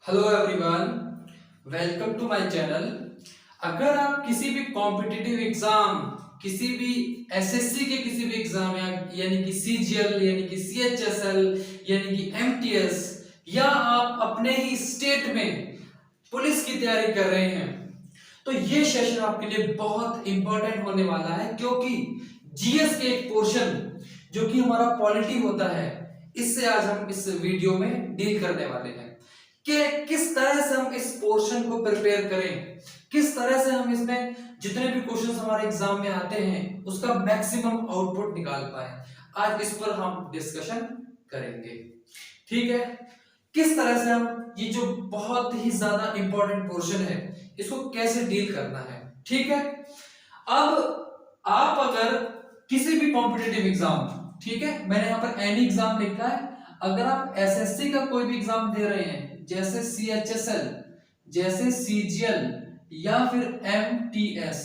Hello everyone, welcome to my channel. अगर आप किसी भी कॉम्पिटिटिव एग्जाम, किसी भी एसएससी के किसी भी एग्जाम यानी कि सीजीएल यानी कि सीएचएसएल यानी कि एमटीएस या आप अपने ही स्टेट में पुलिस की तैयारी कर रहे हैं तो ये सेशन आपके लिए बहुत इंपॉर्टेंट होने वाला है, क्योंकि जीएस के एक पोर्शन जो कि हमारा पॉलिटी होता है, इससे आज हम इस वीडियो में डील करने वाले हैं कि किस तरह से हम इस पोर्शन को प्रिपेयर करें, किस तरह से हम इसमें जितने भी क्वेश्चंस हमारे एग्जाम में आते हैं उसका मैक्सिमम आउटपुट निकाल पाए। आज इस पर हम डिस्कशन करेंगे, ठीक है। किस तरह से हम ये जो बहुत ही ज्यादा इंपॉर्टेंट पोर्शन है इसको कैसे डील करना है, ठीक है। अब आप अगर किसी भी कॉम्पिटिटिव एग्जाम, ठीक है, मैंने यहाँ पर एनी एग्जाम लिखा है, अगर आप एसएससी का कोई भी एग्जाम दे रहे हैं जैसे सीएचएसएल, जैसे सीजीएल या फिर एमटीएस,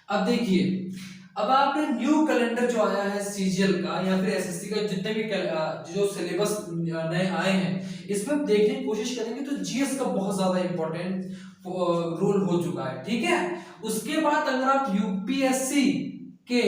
अब देखिए, अब आपने न्यू कैलेंडर जो आया है सीजीएल का या फिर एसएससी का, जितने भी जो सिलेबस नए आए हैं इसमें देखने की कोशिश करेंगे तो जीएस का बहुत ज्यादा इंपॉर्टेंट रोल हो चुका है, ठीक है। उसके बाद अगर आप यूपीएससी के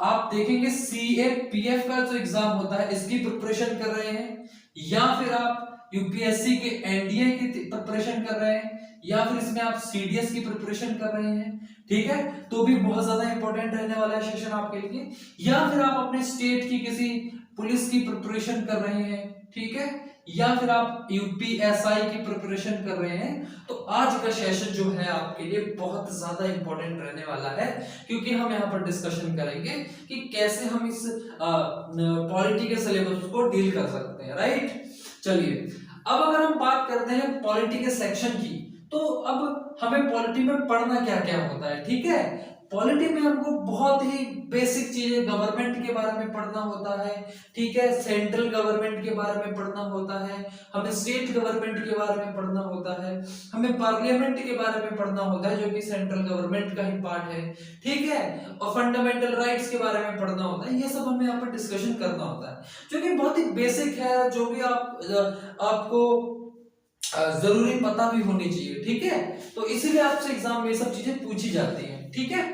आप देखेंगे सीएपीएफ का जो एग्जाम होता है इसकी प्रिपरेशन कर रहे हैं, या फिर आप यूपीएससी के एनडीए की प्रिपरेशन कर रहे हैं, या फिर इसमें आप सीडीएस की प्रिपरेशन कर रहे हैं, ठीक है, तो भी बहुत ज्यादा इंपॉर्टेंट रहने वाला है सेशन आपके लिए। या फिर आप अपने स्टेट की किसी पुलिस की प्रिपरेशन कर रहे हैं, ठीक है, या फिर आप यूपीएसआई की प्रिपरेशन कर रहे हैं, तो आज का सेशन जो है आपके लिए बहुत ज्यादा इंपॉर्टेंट रहने वाला है, क्योंकि हम यहाँ पर डिस्कशन करेंगे कि कैसे हम इस पॉलिटी के सिलेबस को डील कर सकते हैं, राइट। चलिए, अब अगर हम बात करते हैं पॉलिटी के सेक्शन की, तो अब हमें पॉलिटी में पढ़ना क्या क्या होता है, ठीक है। पॉलिटी में हमको बहुत ही बेसिक चीजें, गवर्नमेंट के बारे में पढ़ना होता है, ठीक है, सेंट्रल गवर्नमेंट के बारे में पढ़ना होता है, हमें स्टेट गवर्नमेंट के बारे में पढ़ना होता है, हमें पार्लियामेंट के बारे में पढ़ना होता है जो कि सेंट्रल गवर्नमेंट का ही पार्ट है, ठीक है, और फंडामेंटल राइट्स के बारे में पढ़ना होता है। ये सब हमें यहाँ पर डिस्कशन करना होता है, जो कि बहुत ही बेसिक है, जो भी आपको जरूरी पता भी होनी चाहिए, ठीक है। तो इसीलिए आपसे एग्जाम में ये सब चीजें पूछी जाती हैं, ठीक है।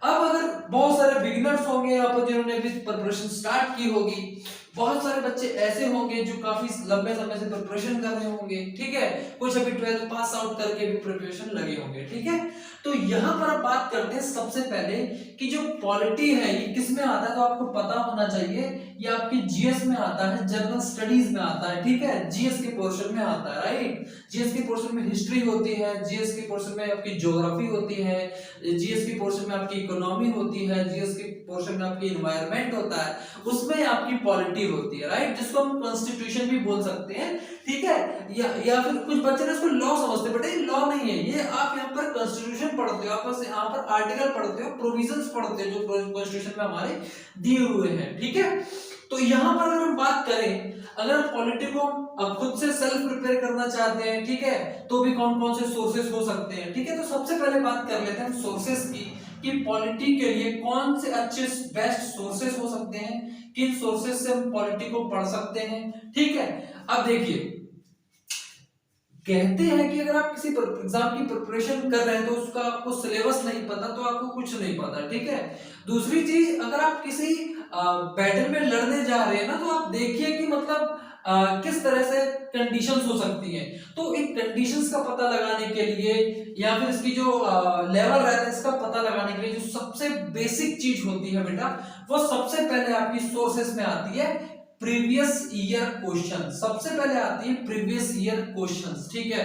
अब अगर बहुत सारे बिगिनर्स होंगे यहाँ पर जिन्होंने अभी प्रिपरेशन स्टार्ट की होगी, बहुत सारे बच्चे ऐसे होंगे जो काफी लंबे समय से प्रिपरेशन कर रहे होंगे, ठीक है, कुछ अभी 12th पास आउट करके भी प्रिपरेशन लगे होंगे, ठीक है। तो यहाँ पर आप बात करते हैं सबसे पहले कि जो पॉलिटी है ये किस में आता है, तो आपको पता होना चाहिए ये आपकी जीएस में आता है, जनरल स्टडीज में आता है, ठीक है, जीएस के पोर्शन में आता है, राइट। जीएस के पोर्शन में हिस्ट्री होती है, जीएस के पोर्शन में आपकी ज्योग्राफी होती है, जीएस के पोर्शन में आपकी इकोनॉमी होती है, जीएस के पोर्शन में आपकी एनवायरनमेंट होता है, उसमें आपकी पॉलिटी होती है, राइट, जिसको हम कॉन्स्टिट्यूशन भी बोल सकते हैं, ठीक है। या फिर कुछ बच्चे ना इसको लॉ समझते हैं, बट ये लॉ नहीं है, ये आप यहाँ पर कॉन्स्टिट्यूशन पढ़ते हो, आप यहाँ पर आर्टिकल पढ़ते हो, प्रोविजंस पढ़ते हो जो कॉन्स्टिट्यूशन में हमारे दिए हुए हैं, ठीक है। तो यहाँ पर अगर हम बात करें, अगर पॉलिटी को अब खुद से सेल्फ प्रिपेयर करना चाहते हैं, ठीक है, तो भी कौन कौन से सोर्सेस हो सकते हैं, ठीक है। तो सबसे पहले बात कर लेते हैं सोर्सेस की, कि पॉलिटी के लिए कौन से अच्छे बेस्ट सोर्सेस हो सकते हैं, किन सोर्सेस से हम पॉलिटी को पढ़ सकते हैं, ठीक है। अब देखिए, कहते हैं कि अगर आप किसी एग्जाम की प्रिपरेशन कर रहे हैं तो उसका आपको सिलेबस नहीं पता तो आपको कुछ नहीं पता, ठीक है। दूसरी चीज, अगर आप किसी बैटल में लड़ने जा रहे हैं ना, तो आप देखिए कि मतलब किस तरह से कंडीशंस हो सकती हैं, तो इन कंडीशंस का पता लगाने के लिए या फिर इसकी जो लेवल रहता है इसका पता लगाने के लिए जो सबसे बेसिक चीज होती है बेटा, वो सबसे पहले आपकी सोर्सेस में आती है प्रीवियस ईयर क्वेश्चन। सबसे पहले आती है प्रीवियस ईयर क्वेश्चंस, ठीक है।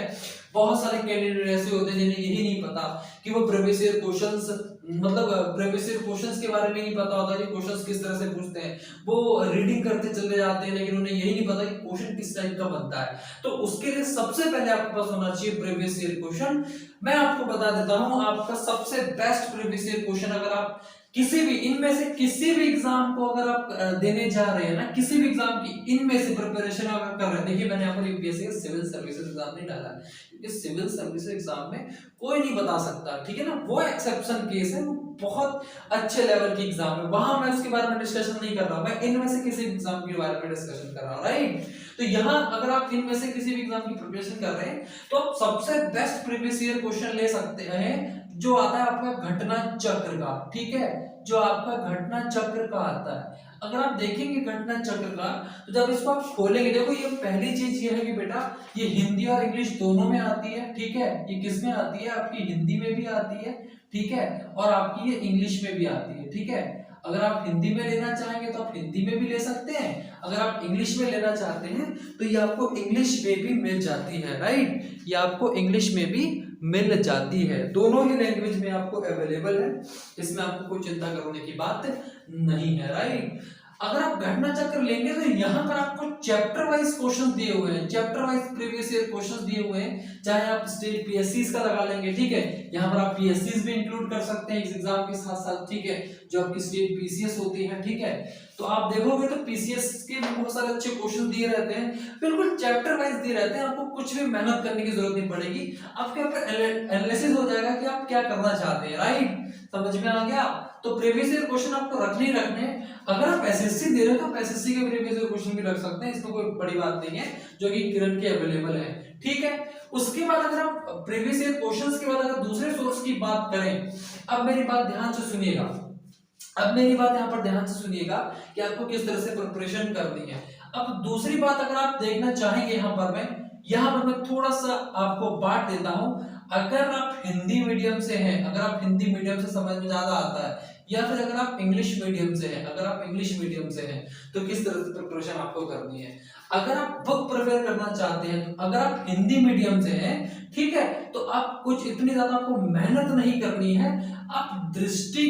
बहुत सारे कैंडिडेट ऐसे होते हैं जिन्हें यही नहीं पता कि वो प्रीवियस ईयर क्वेश्चंस, मतलब प्रीवियस ईयर क्वेश्चंस के बारे में नहीं पता होता कि क्वेश्चंस किस तरह से पूछते हैं, वो रीडिंग करते चले जाते हैं लेकिन उन्हें यही नहीं पता कि क्वेश्चन किस टाइप का बनता है। तो उसके लिए सबसे पहले आपके पास होना चाहिए प्रीवियस ईयर क्वेश्चन। मैं आपको बता देता हूं, आपका सबसे बेस्ट प्रीवियस ईयर क्वेश्चन, अगर आप किसी भी इनमें से किसी भी एग्जाम को अगर आप देने जा रहे हैं ना, किसी भी एग्जाम की इनमें से प्रिपरेशन अगर कर रहे हैं, देखिए मैंने यहाँ पर यूपीएससी का सिविल सर्विसेज एग्जाम नहीं डाला है, क्योंकि सिविल सर्विसेज एग्जाम में कोई नहीं बता सकता, ठीक है ना, वो एक्सेप्शन केस है, बहुत अच्छे लेवल की एग्जाम है, वहां मैं उसके बारे में डिस्कशन नहीं कर रहा, मैं इनमें से किसी एग्जाम के बारे में डिस्कशन कर रहा हूं, राइट। तो यहाँ अगर आप इनमें से किसी भी एग्जाम की प्रिपरेशन कर रहे हैं तो आप सबसे बेस्ट प्रीवियस ईयर क्वेश्चन ले सकते हैं जो आता है आपका घटना चक्र का, ठीक है, जो आपका घटना चक्र का आता है। अगर आप देखेंगे घटना चक्र का तो जब इसको आप खोलेंगे, देखो ये पहली चीज ये है कि बेटा ये हिंदी और इंग्लिश दोनों में आती है, ठीक है, ये किस में आती है, आपकी हिंदी में भी आती है, ठीक है, और आपकी ये इंग्लिश में भी आती है, ठीक है। अगर आप हिंदी में लेना चाहेंगे तो आप हिंदी में भी ले सकते हैं, अगर आप इंग्लिश में लेना चाहते हैं तो ये आपको इंग्लिश में भी मिल जाती है, राइट, ये आपको इंग्लिश में भी मिल जाती है, दोनों ही लैंग्वेज में आपको अवेलेबल है, इसमें आपको कोई चिंता करने की बात नहीं है, राइट। अगर आप घटना चक्र लेंगे तो यहाँ पर आपको चैप्टर वाइज क्वेश्चन दिए हुए हैं, chapter wise previous year question दिए हुए हैं, चाहे आप स्टेट पीएससीज का लगा लेंगे, ठीक है, यहाँ पर आप पीएससीज भी इंक्लूड कर सकते हैं इस एग्जाम के साथ साथ, ठीक है, जो आपकी स्टेट पीसीएस होती है, ठीक है। तो आप देखोगे तो पीसीएस के बहुत सारे अच्छे क्वेश्चन दिए रहते हैं, बिल्कुल चैप्टर वाइज दिए रहते हैं, आपको कुछ भी मेहनत करने की जरूरत नहीं पड़ेगी, आपके ऊपर एनालिसिस हो जाएगा कि आप क्या करना चाहते हैं, राइट, समझ में आ गया। तो प्रीवियस ईयर क्वेश्चन आपको रखने ही रखने, अगर आप एसएससी दे रहे हो तो आप एसएससी के प्रीवियस ईयर क्वेश्चन भी रख सकते हैं, इसमें कोई बड़ी बात नहीं है, जो कि किरण के अवेलेबल है, ठीक है। उसके बाद अगर आप प्रीवियस ईयर क्वेश्चंस के बाद अगर दूसरे सोर्स की बात करें, अब मेरी बात ध्यान से सुनिएगा, अब मेरी बात यहाँ पर ध्यान से सुनिएगा कि आपको किस तरह से प्रिपरेशन करनी है। अब दूसरी बात अगर आप देखना चाहेंगे, यहाँ पर मैं थोड़ा सा आपको बांट देता हूं। अगर आप हिंदी मीडियम से हैं, अगर आप हिंदी मीडियम से समझ में ज्यादा आता है, या फिर अगर आप इंग्लिश मीडियम से हैं, अगर आप इंग्लिश मीडियम से हैं तो किस तरह से प्रिपरेशन आपको करनी है। अगर आप बुक प्रिपेयर करना चाहते हैं तो अगर आप हिंदी मीडियम से हैं, ठीक है, तो आप कुछ इतनी ज्यादा आपको मेहनत नहीं करनी है, आप दृष्टि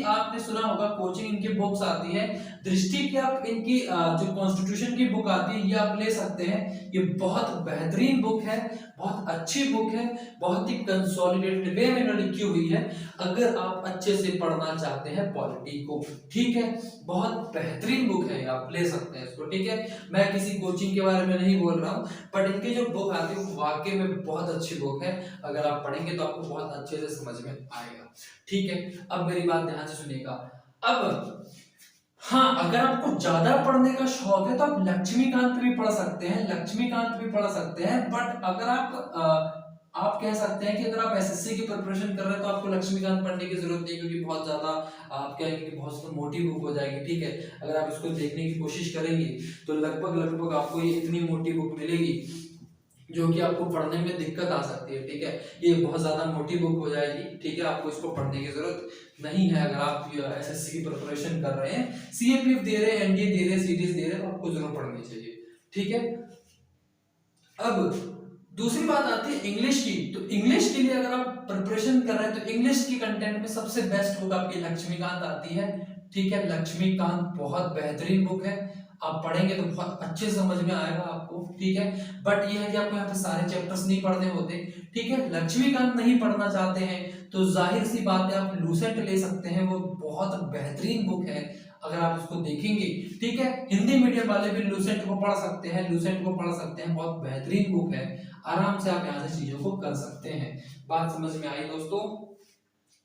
आपने सुना होगा, कोचिंग इनकी बुक्स आती है, दृष्टि की आप इनकी जो कॉन्स्टिट्यूशन की बुक आती है ये आप ले सकते हैं, ये बहुत बेहतरीन बुक है, बहुत अच्छी बुक है, बहुत ही कंसोलिडेटेड वे में लिखी हुई है, अगर आप अच्छे से पढ़ना चाहते हैं पॉलिटी को, ठीक है, बहुत बेहतरीन बुक है, आप ले सकते हैं इसको, ठीक है। मैं किसी कोचिंग के बारे में नहीं बोल रहा हूँ, बट इनकी जो बुक आती है वो वाकई में बहुत अच्छी बुक है, अगर आप पढ़ेंगे तो आपको बहुत अच्छे से समझ में आएगा, ठीक है। अब मेरी बात ध्यान से सुनिएगा। अब हाँ, अगर आपको ज्यादा पढ़ने का शौक है तो आप लक्ष्मीकांत भी पढ़ सकते हैं, लक्ष्मीकांत भी पढ़ सकते हैं, बट अगर आप कह सकते हैं कि अगर आप एसएससी की प्रिपरेशन कर रहे हैं तो आपको लक्ष्मीकांत पढ़ने की जरूरत नहीं, क्योंकि बहुत ज्यादा आप कहेंगे कि बहुत मोटी बुक हो जाएगी, ठीक है। अगर आप इसको देखने की कोशिश करेंगे तो लगभग आपको ये इतनी मोटी बुक मिलेगी जो कि आपको पढ़ने में दिक्कत आ सकती है, ठीक है, ये बहुत ज्यादा मोटी बुक हो जाएगी, ठीक है, आपको इसको पढ़ने की जरूरत नहीं है। अगर आप एसएससी की प्रिपरेशन कर रहे हैं, सीएपीएफ दे रहे हैं, एनडीए दे रहे हैं, सीडीएस दे रहे हैं, तो आपको जरूर पढ़नी चाहिए, ठीक है। अब दूसरी बात आती है इंग्लिश की, तो इंग्लिश के लिए अगर आप प्रिपरेशन कर रहे हैं तो इंग्लिश की कंटेंट में सबसे बेस्ट बुक आपकी लक्ष्मीकांत आती है, ठीक है, लक्ष्मीकांत बहुत बेहतरीन बुक है, आप पढ़ेंगे तो बहुत अच्छे समझ में आएगा आपको, ठीक है। बट ये है कि आपको यहाँ पे सारे चैप्टर्स नहीं पढ़ने होते, ठीक है, लक्ष्मीकांत नहीं पढ़ना चाहते हैं तो जाहिर सी बात है आप लूसेंट ले सकते हैं, वो बहुत बेहतरीन बुक है, अगर आप उसको देखेंगे, ठीक है। हिंदी मीडियम वाले भी लूसेंट को पढ़ सकते हैं, बहुत बेहतरीन बुक है, आराम से आप यहाँ से चीजों को कर सकते हैं। बात समझ में आई दोस्तों,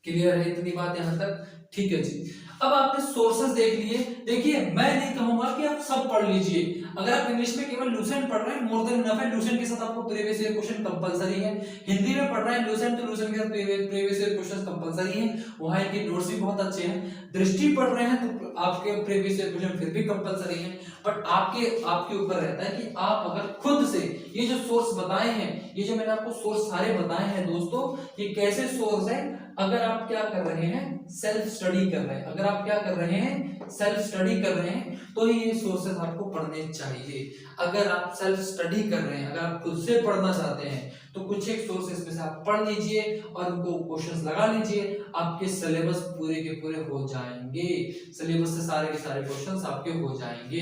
क्लियर है इतनी बात यहाँ तक, ठीक है जी। अब आपने सोर्सेस देख लिए, देखिए मैं नहीं कहूंगा कि आप सब पढ़ लीजिए, अगर आप इंग्लिश में केवल लूसेंट पढ़ रहे हैं मोर देन इनफ है, लूसेंट के साथ आपको प्रीवियस ईयर क्वेश्चन कंपलसरी है, हिंदी में पढ़ रहे हैं लूसेंट तो लूसेंट के साथ प्रीवियस ईयर क्वेश्चन कंपलसरी है, वहां के नोट्स भी बहुत अच्छे हैं, दृष्टि पढ़ रहे हैं तो आपके प्रीवियस ईयर क्वेश्चन फिर भी कंपलसरी है, बट आपके ऊपर रहता है कि आप अगर खुद से ये जो सोर्स बताए हैं, ये जो मैंने आपको सोर्स सारे बताए हैं दोस्तों, ये कैसे सोर्स है, अगर आप क्या कर रहे हैं सेल्फ स्टडी कर रहे हैं, अगर आप क्या कर रहे हैं सेल्फ स्टडी कर रहे हैं तो ये सोर्सेस आपको पढ़ने चाहिए। अगर आप सेल्फ स्टडी कर रहे हैं, अगर आप खुद से पढ़ना चाहते हैं तो कुछ एक सोर्सेस में से आप पढ़ लीजिए और उनको क्वेश्चंस लगा लीजिए, आपके सिलेबस पूरे के पूरे हो जाएंगे, सिलेबस से सारे के सारे क्वेश्चंस आपके हो जाएंगे।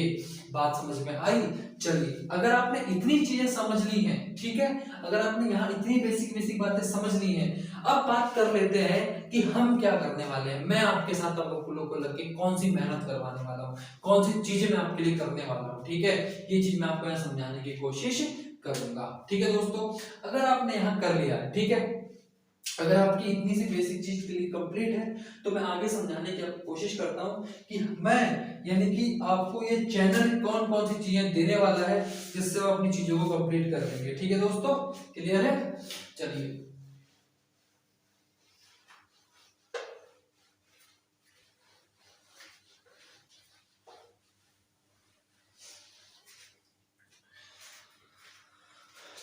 बात समझ में आई? चलिए, अगर आपने इतनी चीजें समझ ली हैं, ठीक है, अगर आपने यहाँ इतनी बेसिक बातें समझ ली हैं, अब बात कर लेते हैं कि हम क्या करने वाले हैं। मैं आपके साथ आप लोगों को लग के कौन सी मेहनत करवाने वाला हूँ, कौन सी चीजें मैं आपके लिए करने वाला हूँ, ठीक है, ये चीज मैं आपको यहाँ समझाने की कोशिश करूंगा, ठीक है दोस्तों। अगर आपने यहाँ कर लिया, ठीक है, अगर आपकी इतनी सी बेसिक चीज के लिए कंप्लीट है तो मैं आगे समझाने की कोशिश करता हूँ कि मैं यानी कि आपको ये चैनल कौन कौन सी चीजें देने वाला है जिससे वो अपनी चीजों को कंप्लीट कर लेंगे। ठीक है दोस्तों, क्लियर है? चलिए,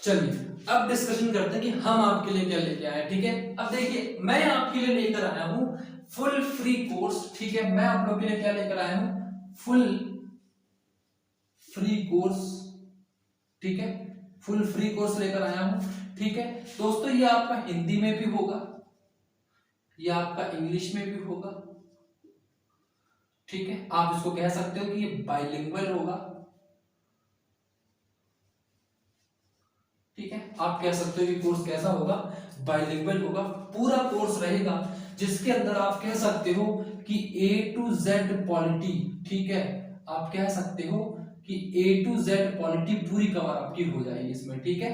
चलिए अब डिस्कशन करते हैं कि हम आपके लिए क्या लेके आए। ठीक है, अब देखिए मैं आपके लिए लेकर आया हूं फुल फ्री कोर्स। ठीक है, मैं आप लोगों के लिए क्या लेकर आया हूं? Full free course. ठीक है, फुल फ्री कोर्स लेकर आया हूं। ठीक है दोस्तों, ये आपका हिंदी में भी होगा, ये आपका इंग्लिश में भी होगा। ठीक है, आप इसको कह सकते हो कि ये बाइलिंगुअल होगा। ठीक है, आप कह सकते हो कि कोर्स कैसा होगा? बाइलिंगुअल होगा। पूरा कोर्स रहेगा जिसके अंदर आप कह सकते हो कि A to Z पॉलिटी। ठीक है, आप कह सकते हो कि A to Z पॉलिटी पूरी कवर आपकी हो जाएगी इसमें। ठीक है,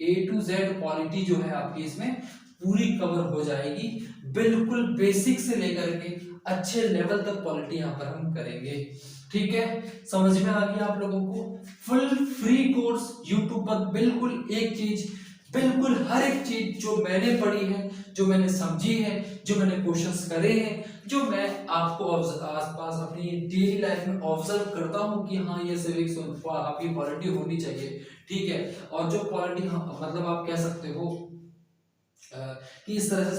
A to Z पॉलिटी जो है आपकी इसमें पूरी कवर हो जाएगी, बिल्कुल बेसिक से लेकर के अच्छे लेवल तक पॉलिटी यहाँ पर हम करेंगे। ठीक है, समझ में आ गया आप लोगों को? फुल फ्री कोर्स यूट्यूब पर, बिल्कुल एक चीज, बिल्कुल हर एक चीज जो मैंने पढ़ी है, जो मैंने समझी है, जो मैंने क्वेश्चंस करे हैं, जो मैं आपको आसपास अपनी डेली लाइफ में ऑब्जर्व करता हूँ कि हाँ ये सिविक्स आपकी पॉलिटी होनी चाहिए। ठीक है, और जो पॉलिटी मतलब आप कह सकते हो कि इस तरह से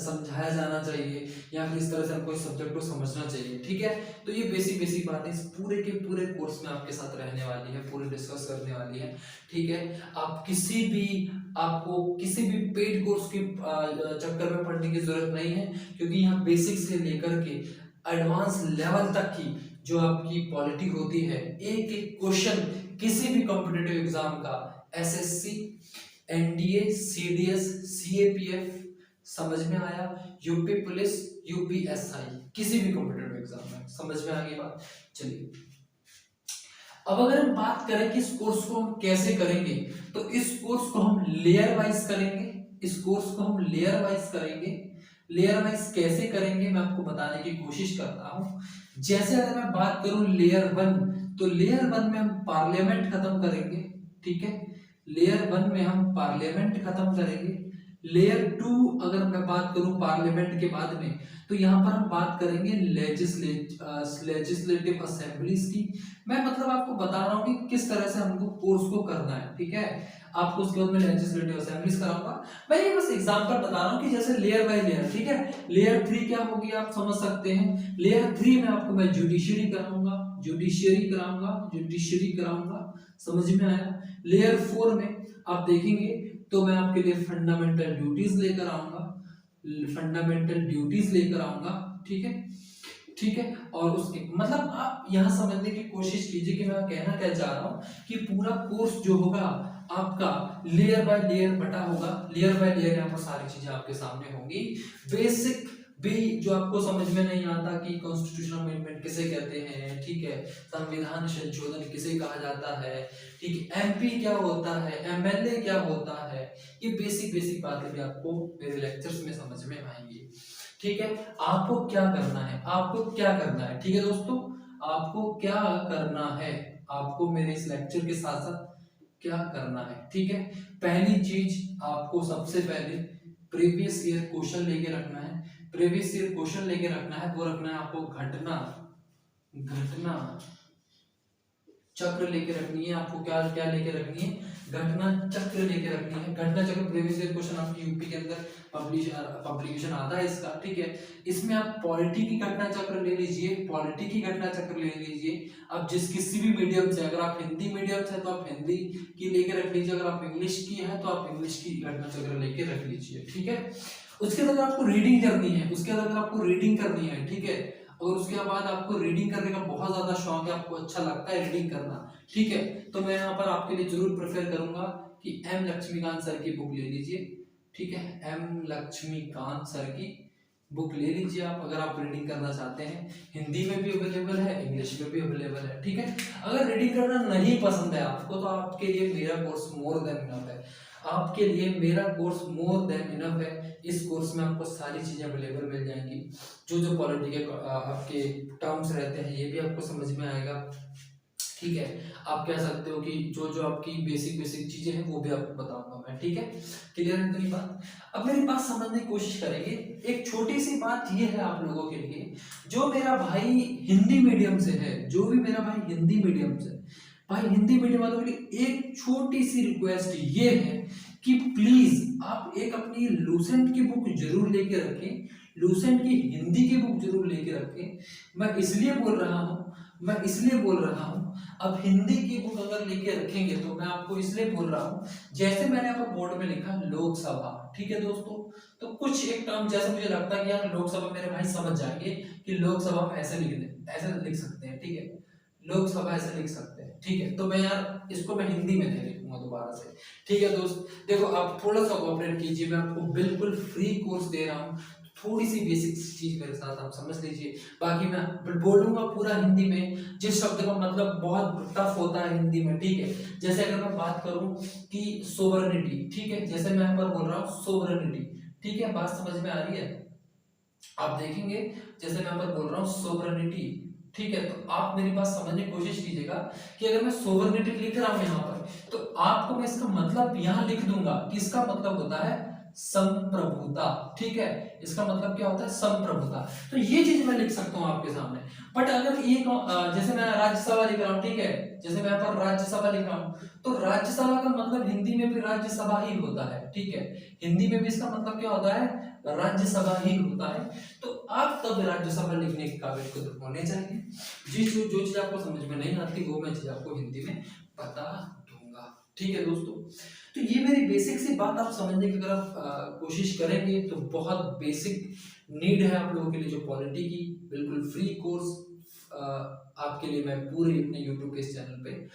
समझाया जाना चाहिए या फिर इस तरह से हमको इस सब्जेक्ट को समझना चाहिए। ठीक है, तो ये बेसिक बेसिक बातें इस पूरे के पूरे कोर्स में आपके साथ रहने वाली है, पूरे डिस्कस करने वाली है। ठीक है, आप आपको किसी भी पेड कोर्स के चक्कर में पढ़ने की जरूरत नहीं है, क्योंकि यहाँ बेसिक से लेकर के एडवांस लेवल तक की जो आपकी पॉलिटी होती है, एक एक क्वेश्चन किसी भी कॉम्पिटिटिव एग्जाम का, एसएससी, एनडीए, सीडीएस, सीएपीएफ, समझ में आया, यूपी पुलिस, यूपीएसआई, किसी भी कॉम्पिटिटिव एग्जाम में, समझ में आ गई बात? चलिए, अब अगर हम बात करें कि इस कोर्स को हम कैसे करेंगे, तो इस कोर्स को हम लेयर वाइज करेंगे। इस कोर्स को हम लेयर वाइज करेंगे। लेयर वाइज कैसे करेंगे मैं आपको बताने की कोशिश करता हूं। जैसे अगर मैं बात करूं लेयर 1, तो लेयर 1 में हम पार्लियामेंट खत्म करेंगे। ठीक है, लेयर 1 में हम पार्लियामेंट खत्म करेंगे। लेयर 2 अगर मैं बात करूं पार्लियामेंट के बाद में, तो यहाँ पर हम बात करेंगे लेजिस्लेटिव असेंबलीज की। मैं मतलब आपको बता रहा हूँ कि किस तरह से हमको कोर्स को करना है। ठीक है, आपको उसके बाद में लेजिस्लेटिव असेंबलीज कराऊंगा। मैं ये बस एग्जांपल बता रहा हूँ कि जैसे लेयर बाय लेयर। ठीक है, लेयर 3 क्या होगी आप समझ सकते हैं। लेयर 3 में आपको मैं जुडिशियरी कराऊंगा, जुडिशियरी कराऊंगा, समझ में आया? लेयर 4 में आप देखेंगे तो मैं आपके लिए फंडामेंटल ड्यूटीज लेकर आऊंगा, फंडामेंटल ड्यूटीज लेकर आऊंगा। ठीक है, ठीक है, और उसके मतलब आप यहाँ समझने की कोशिश कीजिए कि मैं कहना क्या चाह रहा हूँ कि पूरा कोर्स जो होगा आपका लेयर बाय लेयर बटा होगा। लेयर बाय लेयर यहाँ पर सारी चीजें आपके सामने होंगी। बेसिक भी जो आपको समझ में नहीं आता कि कॉन्स्टिट्यूशनल अमेंडमेंट किसे कहते हैं, ठीक है, संविधान संशोधन किसे कहा जाता है, ठीक है, एमपी क्या होता है, एमएलए क्या होता है, ये बेसिक बेसिक बातें भी आपको मेरे लेक्चर्स में समझ में आएंगी। ठीक है, आपको क्या करना है, आपको क्या करना है, ठीक है दोस्तों, आपको क्या करना है, आपको मेरे इस लेक्चर के साथ साथ क्या करना है। ठीक है, पहली चीज आपको सबसे पहले प्रीवियस ईयर क्वेश्चन लेके रखना है। प्रीवियस ईयर क्वेश्चन लेके रखना है, वो रखना है आपको घटना घटना चक्र लेके रखनी है। आपको क्या क्या लेके रखनी है? घटना चक्र लेके रखनी है। घटना चक्र प्रीवियस ईयर क्वेश्चन आपकी यूपी के अंदर पब्लिकेशन आता है इसका। ठीक है, इसमें आप पॉलिटी की घटना चक्र ले लीजिए, पॉलिटी की घटना चक्र ले लीजिए। अब किसी भी मीडियम से, अगर आप हिंदी मीडियम से तो आप हिंदी की लेके रख लीजिए, अगर आप इंग्लिश की है तो आप इंग्लिश की घटना चक्र लेके रख लीजिए। ठीक है, उसके बाद आपको रीडिंग करनी है, उसके बाद अगर आपको रीडिंग करनी है, ठीक है, और उसके बाद आपको रीडिंग करने का बहुत ज्यादा शौक है, आपको अच्छा लगता है रीडिंग करना, ठीक है, तो मैं यहाँ पर आपके लिए जरूर प्रेफर करूंगा कि एम लक्ष्मीकांत सर की बुक ले लीजिए। ठीक है, एम लक्ष्मीकांत सर की बुक ले लीजिए आप, अगर आप रीडिंग करना चाहते हैं। हिंदी में भी अवेलेबल है, इंग्लिश में भी अवेलेबल है। ठीक है, अगर रीडिंग करना नहीं पसंद है आपको, तो आपके लिए मेरा कोर्स मोर देन इनफ है। आपके लिए मेरा कोर्स मोर देन इनफ है। इस कोर्स में आपको सारी चीज़ें अवेलेबल मिल जाएंगी। जो जो पॉलिटी के आपके टर्म्स रहते हैं ये भी आपको समझ में आएगा। ठीक है, आप कह सकते हो कि जो जो आपकी बेसिक बेसिक चीजें हैं वो भी आपको बताऊंगा मैं। ठीक है, क्लियर है मेरी बात? अब मेरी बात समझने की कोशिश करेंगे। एक छोटी सी बात ये है आप लोगों के लिए, जो मेरा भाई हिंदी मीडियम से है, जो भी मेरा भाई हिंदी मीडियम से, भाई हिंदी मीडियम वालों के लिए एक छोटी सी रिक्वेस्ट ये है कि प्लीज आप एक अपनी लूसेंट की बुक जरूर लेके रखें, लूसेंट की हिंदी की बुक जरूर लेके रखें। मैं इसलिए बोल रहा हूँ, अब हिंदी की बुक अगर लेके रखेंगे तो मैं आपको इसलिए बोल रहा हूँ, जैसे मैंने आपको बोर्ड में लिखा लोकसभा, ठीक है दोस्तों, तो कुछ एक टर्म जैसे मुझे लगता है कि यार लोकसभा मेरे भाई समझ जाएंगे कि लोकसभा में ऐसे लिख सकते हैं। ठीक है, लोकसभा ऐसे लिख सकते हैं। ठीक है, तो मैं यार इसको मैं हिंदी में नहीं लिखूंगा दोबारा से। ठीक है दोस्त, देखो आप थोड़ा सा कोऑपरेट कीजिए, मैं आपको बिल्कुल फ्री कोर्स दे रहा हूँ, थोड़ी सी बेसिक चीज मेरे साथ आप समझ लीजिए। बाकी मैं बोलूंगा पूरा हिंदी में, जिस शब्द का मतलब बहुत टफ होता है हिंदी में। ठीक है, जैसे अगर मैं बात करूं कि सोवरेनिटी, ठीक है, जैसे मैं यहाँ पर बोल रहा हूँ सोवरेनिटी, ठीक है, बात समझ में आ रही है? आप देखेंगे जैसे मैं यहाँ पर बोल रहा हूँ सोवरेनिटी, ठीक है, तो आप मेरी बात समझने की कोशिश कीजिएगा कि अगर मैं सोवरेनिटी लिख रहा हूँ यहाँ पर, तो आपको मैं इसका मतलब यहाँ लिख दूंगा कि इसका मतलब होता है संप्रभुता। ठीक है, इसका मतलब क्या होता है? संप्रभुता। तो ये चीज मैं लिख सकता हूँ आपके सामने। बट अगर एक जैसे मैं राज्यसभा लिख रहा हूँ, ठीक है, जैसे मैं यहाँ पर राज्यसभा लिख रहा हूँ, तो राज्यसभा का मतलब हिंदी में भी राज्यसभा ही होता है। ठीक है, हिंदी में भी इसका मतलब क्या होता है? राज्यसभा ही होता है। तो आप तब राज्यसभा लिखने के काबिल खुद होने चाहिए। जो चीज आपको समझ में नहीं आती वो मैं चीज आपको हिंदी में बता दूंगा। ठीक है दोस्तों, तो ये मेरी बेसिक सी बात आप समझने की अगर आप कोशिश करेंगे तो बहुत बेसिक नीड है आप लोगों के लिए जो पॉलिटी की, बिल्कुल फ्री कोर्स आपके लिए मैं पूरे अपने यूट्यूब के इस चैनल पे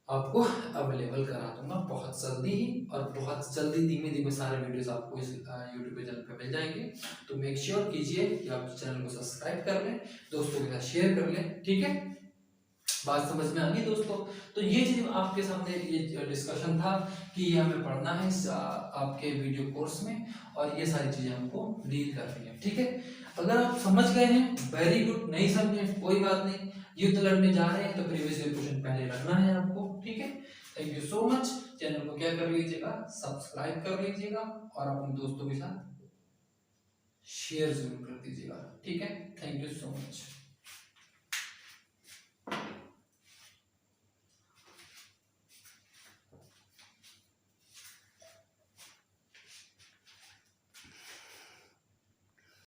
आपको अवेलेबल करा दूंगा बहुत जल्दी ही, और बहुत जल्दी धीमे धीमे सारे वीडियोस आपको इस यूट्यूब चैनल पे मिल जाएंगे। तो मेक श्योर कीजिए कि आप चैनल को सब्सक्राइब कर लें, दोस्तों के साथ शेयर कर लें। ठीक है, बात समझ में आ गई दोस्तों? तो ये चीज आपके सामने ये डिस्कशन था कि ये हमें पढ़ना है इस आपके वीडियो कोर्स में, और ये सारी चीजें हमको डील करनी है। ठीक है, अगर आप समझ गए हैं वेरी गुड, नहीं समझे कोई बात नहीं, युद्ध लड़ने जा रहे हैं तो प्रीवियस ईयर क्वेश्चन पहले रखना है आपको। ठीक है, thank you so much. Channel को क्या कर लीजिएगा, सब्सक्राइब कर लीजिएगा, और अपने दोस्तों के साथ शेयर जरूर कर दीजिएगा। ठीक है, थैंक यू सो मच।